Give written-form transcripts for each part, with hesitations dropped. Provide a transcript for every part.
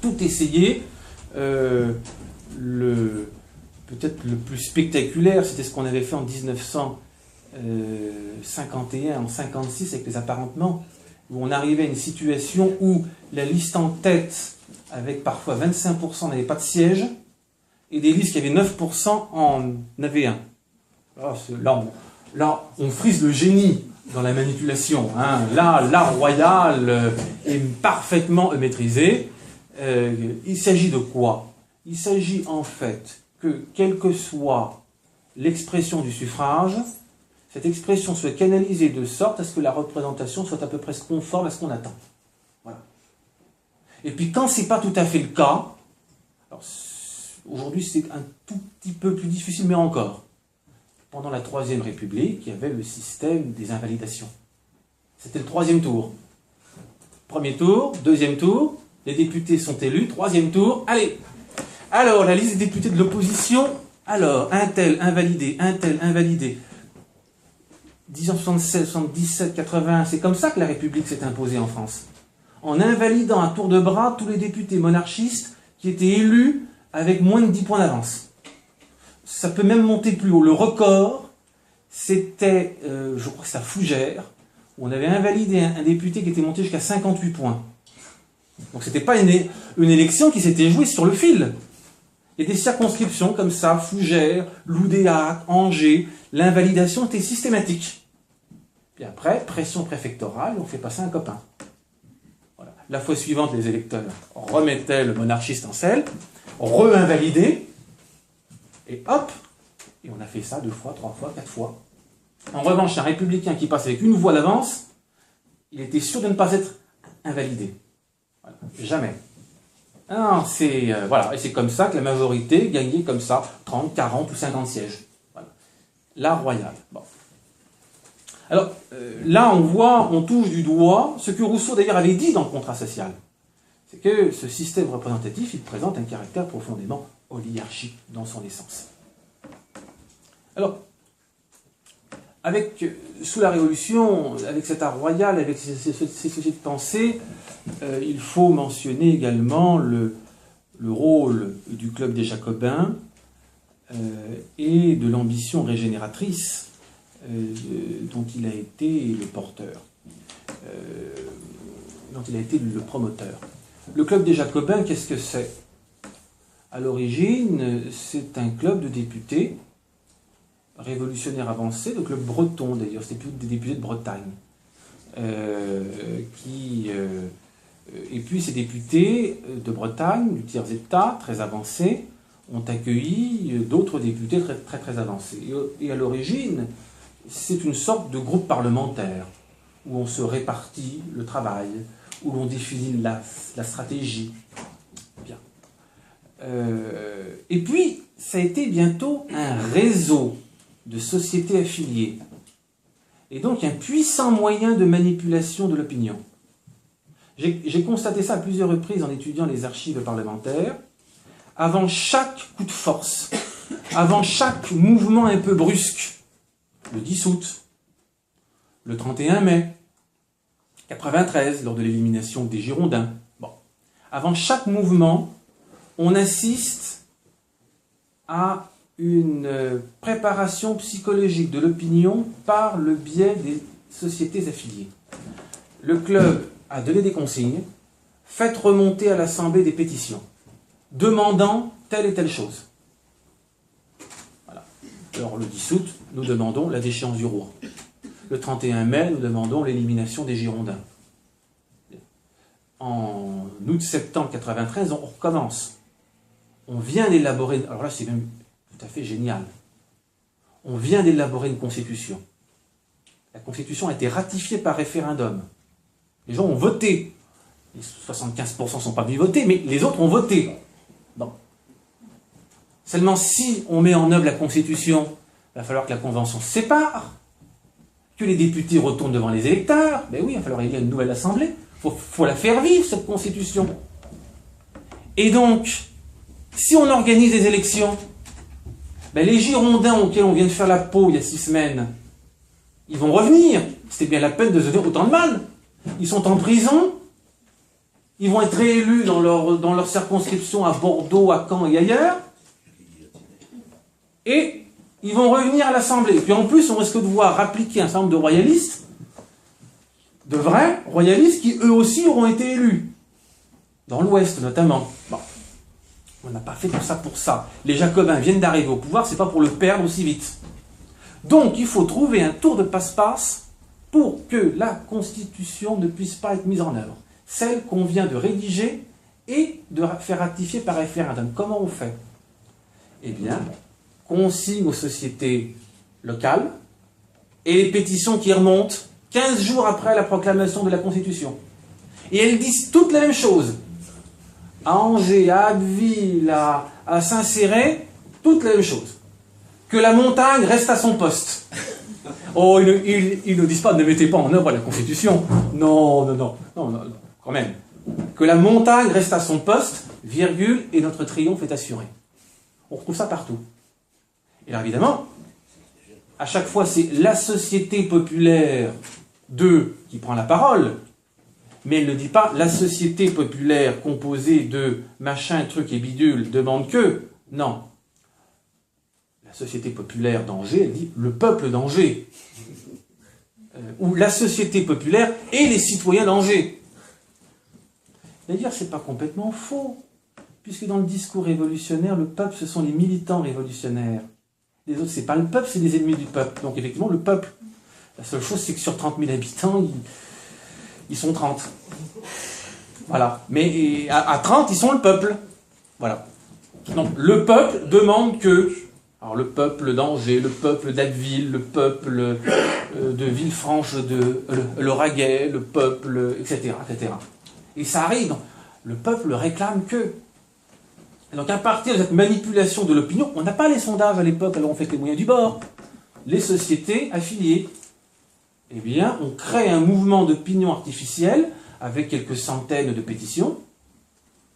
tout essayé. Peut-être le plus spectaculaire, c'était ce qu'on avait fait en 1951, en 56 avec les apparentements, où on arrivait à une situation où la liste en tête, avec parfois 25%, n'avait pas de siège, et des listes qui avaient 9% en avaient un. Là, on frise le génie dans la manipulation. Hein. Là, l'art royal est parfaitement maîtrisé. Il s'agit de quoi? Il s'agit en fait que, quelle que soit l'expression du suffrage, cette expression soit canalisée de sorte à ce que la représentation soit à peu près conforme à ce qu'on attend. Voilà. Et puis quand ce n'est pas tout à fait le cas, aujourd'hui c'est un tout petit peu plus difficile, mais encore. Pendant la Troisième République, il y avait le système des invalidations. C'était le troisième tour. Premier tour, deuxième tour, les députés sont élus, troisième tour, allez. Alors, la liste des députés de l'opposition, alors, un tel invalidé, 1976, 77, 80, c'est comme ça que la République s'est imposée en France. En invalidant à tour de bras tous les députés monarchistes qui étaient élus avec moins de 10 points d'avance. Ça peut même monter plus haut. Le record, c'était, je crois que c'est à Fougères, où on avait invalidé un député qui était monté jusqu'à 58 points. Donc c'était pas une élection qui s'était jouée sur le fil. Il y a des circonscriptions comme ça, Fougères, Loudéac, Angers, l'invalidation était systématique. Puis après, pression préfectorale, on fait passer un copain. Voilà. La fois suivante, les électeurs remettaient le monarchiste en selle, re-invalidé, et hop, et on a fait ça 2 fois, 3 fois, 4 fois. En revanche, un républicain qui passe avec une voix d'avance, il était sûr de ne pas être invalidé. Voilà. Jamais. Non, voilà. Et c'est comme ça que la majorité gagnait comme ça 30, 40 ou 50 sièges. Voilà. L'art royal. Bon. Alors, là, on touche du doigt ce que Rousseau d'ailleurs avait dit dans le contrat social. C'est que ce système représentatif, il présente un caractère profondément oligarchique dans son essence. Alors, sous la Révolution, avec cet art royal, avec ces sociétés de pensée, il faut mentionner également le rôle du Club des Jacobins et de l'ambition régénératrice dont il a été le porteur, dont il a été le promoteur. Le Club des Jacobins, qu'est-ce que c'est? À l'origine, c'est un club de députés révolutionnaires avancés, le club breton d'ailleurs, c'était plus des députés de Bretagne. Et puis ces députés de Bretagne, du tiers-état, très avancés, ont accueilli d'autres députés très, très, très avancés. Et à l'origine, c'est une sorte de groupe parlementaire, où on se répartit le travail, où l'on définit la stratégie. Bien. Et puis, ça a été bientôt un réseau de sociétés affiliées, et donc un puissant moyen de manipulation de l'opinion. J'ai constaté ça à plusieurs reprises en étudiant les archives parlementaires. Avant chaque coup de force, avant chaque mouvement un peu brusque, le 10 août, le 31 mai, 93, lors de l'élimination des Girondins, avant chaque mouvement, on assiste à une préparation psychologique de l'opinion par le biais des sociétés affiliées. Le club a donné des consignes, faites remonter à l'Assemblée des pétitions, demandant telle et telle chose. Voilà. Alors le 10 août, nous demandons la déchéance du roi. Le 31 mai, nous demandons l'élimination des Girondins. En août-septembre 93, on recommence. On vient d'élaborer, alors là c'est même tout à fait génial, on vient d'élaborer une constitution. La constitution a été ratifiée par référendum. Les gens ont voté. Les 75% ne sont pas venus voter, mais les autres ont voté. Bon. Seulement si on met en œuvre la constitution, il va falloir que la convention se sépare, que les députés retournent devant les électeurs. Ben oui, il va falloir élire une nouvelle assemblée. Il faut la faire vivre, cette constitution. Et donc, si on organise des élections, ben les Girondins auxquels on vient de faire la peau il y a 6 semaines, ils vont revenir. C'était bien la peine de se donner autant de mal. Ils sont en prison. ils vont être réélus dans leur circonscription à Bordeaux, à Caen et ailleurs, et ils vont revenir à l'Assemblée. Puis en plus, on risque de voir appliquer un certain nombre de royalistes, de vrais royalistes, qui eux aussi auront été élus, dans l'Ouest notamment. Bon. On n'a pas fait tout ça pour ça. Les Jacobins viennent d'arriver au pouvoir, c'est pas pour le perdre aussi vite. Donc il faut trouver un tour de passe-passe pour que la Constitution ne puisse pas être mise en œuvre. Celle qu'on vient de rédiger et de faire ratifier par référendum. Comment on fait? Eh bien, qu'on signe aux sociétés locales et les pétitions qui remontent 15 jours après la proclamation de la Constitution. Et elles disent toutes la même chose. À Angers, à Abbeville, à Saint-Céré, toutes les mêmes choses. Que la montagne reste à son poste. Oh, ils ne disent pas ne mettez pas en œuvre la Constitution. Non, quand même. Que la montagne reste à son poste, virgule, et notre triomphe est assuré. On retrouve ça partout. Et alors évidemment, à chaque fois, c'est la société populaire qui prend la parole. Mais elle ne dit pas la société populaire composée de machin, truc et bidule demande que. Non. La société populaire d'Angers, elle dit le peuple d'Angers. Ou la société populaire et les citoyens d'Angers. D'ailleurs, c'est pas complètement faux. Puisque dans le discours révolutionnaire, le peuple, ce sont les militants révolutionnaires. Les autres, c'est pas le peuple, c'est les ennemis du peuple. Donc effectivement, le peuple. La seule chose, c'est que sur 30 000 habitants, ils sont 30. Voilà. Mais à 30, ils sont le peuple. Voilà. Donc, le peuple demande que... Alors, le peuple d'Angers, le peuple d'Abbeville, le peuple de Villefranche, le Raguet, le peuple, etc., etc. Et ça arrive. Le peuple réclame que... Et donc, à partir de cette manipulation de l'opinion, on n'a pas les sondages à l'époque, alors on fait les moyens du bord. Les sociétés affiliées. Eh bien, on crée un mouvement d'opinion artificielle avec quelques centaines de pétitions.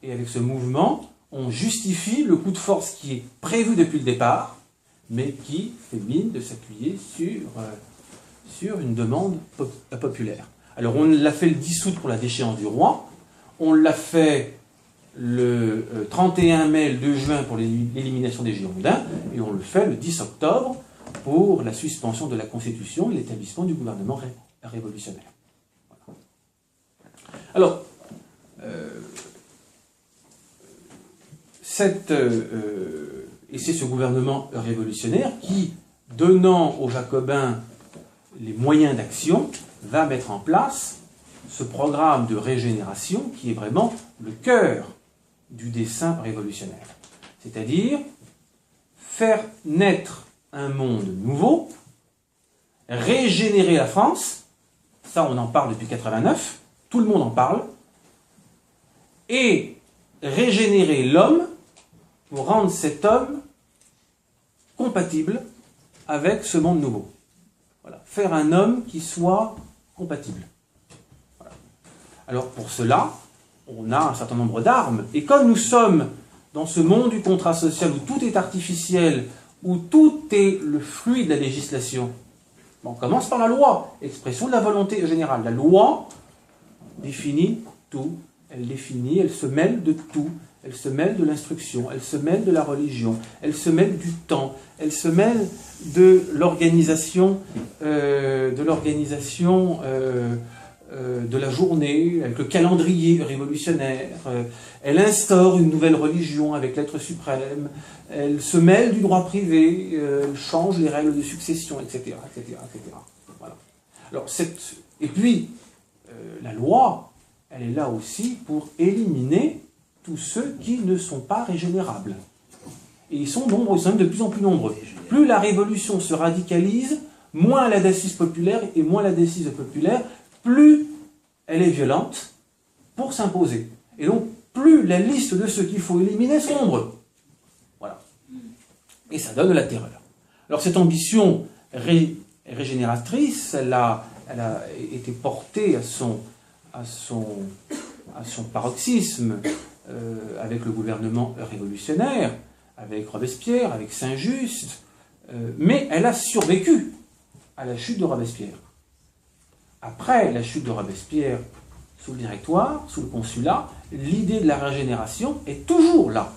Et avec ce mouvement, on justifie le coup de force qui est prévu depuis le départ, mais qui fait mine de s'appuyer sur une demande populaire. Alors, on l'a fait le 10 août pour la déchéance du roi. On l'a fait le 31 mai, le 2 juin pour l'élimination des Girondins. Et on le fait le 10 octobre pour la suspension de la Constitution et l'établissement du gouvernement révolutionnaire. Voilà. Alors, et c'est ce gouvernement révolutionnaire qui, donnant aux Jacobins les moyens d'action, va mettre en place ce programme de régénération qui est vraiment le cœur du dessein révolutionnaire. C'est-à-dire faire naître un monde nouveau, régénérer la France, ça on en parle depuis 89, tout le monde en parle, et régénérer l'homme pour rendre cet homme compatible avec ce monde nouveau. Voilà. Faire un homme qui soit compatible. Voilà. Alors pour cela, on a un certain nombre d'armes, et comme nous sommes dans ce monde du contrat social où tout est artificiel, où tout est le fruit de la législation. On commence par la loi, expression de la volonté générale. La loi définit tout, elle se mêle de tout, elle se mêle de l'instruction, elle se mêle de la religion, elle se mêle du temps, elle se mêle de l'organisation de la journée, avec le calendrier révolutionnaire, elle instaure une nouvelle religion avec l'être suprême, elle se mêle du droit privé, elle change les règles de succession, etc. Voilà. Alors, et puis, la loi, elle est là aussi pour éliminer tous ceux qui ne sont pas régénérables. Et ils sont nombreux, ils sont même de plus en plus nombreux. Plus la révolution se radicalise, moins elle a d'assises populaires, et moins elle a d'assises populaires, plus elle est violente pour s'imposer. Et donc, plus la liste de ceux qu'il faut éliminer sont nombreux. Voilà. Et ça donne la terreur. Alors, cette ambition régénératrice, elle a été portée à son paroxysme avec le gouvernement révolutionnaire, avec Robespierre, avec Saint-Just, mais elle a survécu à la chute de Robespierre. Après la chute de Robespierre, sous le directoire, sous le consulat, l'idée de la régénération est toujours là.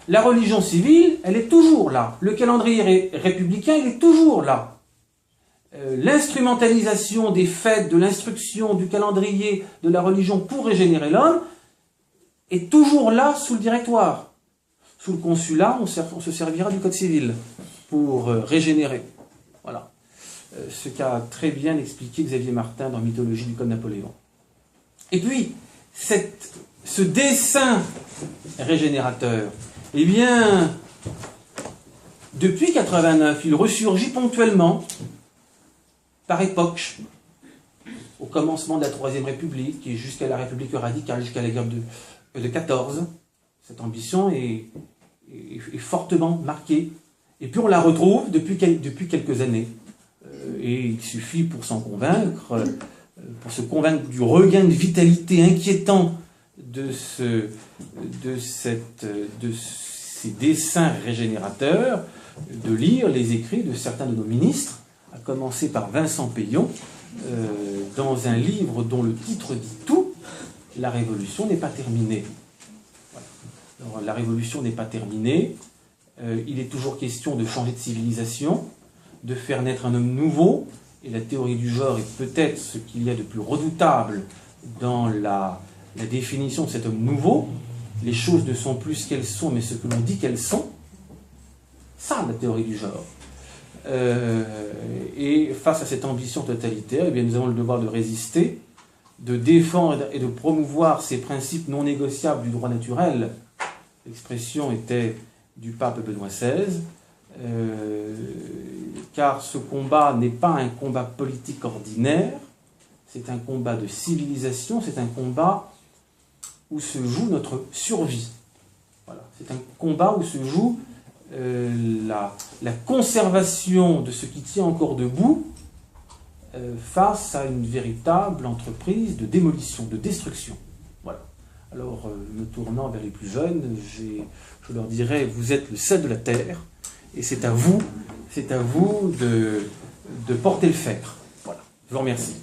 La religion civile, elle est toujours là. Le calendrier républicain, il est toujours là. L'instrumentalisation des fêtes, de l'instruction, du calendrier, de la religion pour régénérer l'homme est toujours là sous le directoire. Sous le consulat, on se servira du code civil pour régénérer. Voilà. Ce qu'a très bien expliqué Xavier Martin dans Mythologie du Code Napoléon. Et puis, ce dessein régénérateur, eh bien, depuis 89, il ressurgit ponctuellement, par époque, au commencement de la Troisième République, et jusqu'à la République radicale, jusqu'à la guerre de 14. Cette ambition est fortement marquée. Et puis on la retrouve depuis quelques années. Et il suffit pour s'en convaincre, pour se convaincre du regain de vitalité inquiétant de ces desseins régénérateurs, de lire les écrits de certains de nos ministres, à commencer par Vincent Peillon, dans un livre dont le titre dit tout, « La Révolution n'est pas terminée ». Voilà. Alors, la Révolution n'est pas terminée, il est toujours question de changer de civilisation, de faire naître un homme nouveau, et la théorie du genre est peut-être ce qu'il y a de plus redoutable dans la définition de cet homme nouveau. Les choses ne sont plus ce qu'elles sont, mais ce que l'on dit qu'elles sont. Ça, la théorie du genre. Et face à cette ambition totalitaire, eh bien, nous avons le devoir de résister, de défendre et de promouvoir ces principes non négociables du droit naturel. L'expression était du pape Benoît XVI, car ce combat n'est pas un combat politique ordinaire, c'est un combat de civilisation, c'est un combat où se joue notre survie. Voilà. C'est un combat où se joue la conservation de ce qui tient encore debout face à une véritable entreprise de démolition, de destruction. Voilà. Alors, me tournant vers les plus jeunes, je leur dirais, vous êtes le sel de la terre, et c'est à vous de porter le fer. Voilà. Je vous remercie.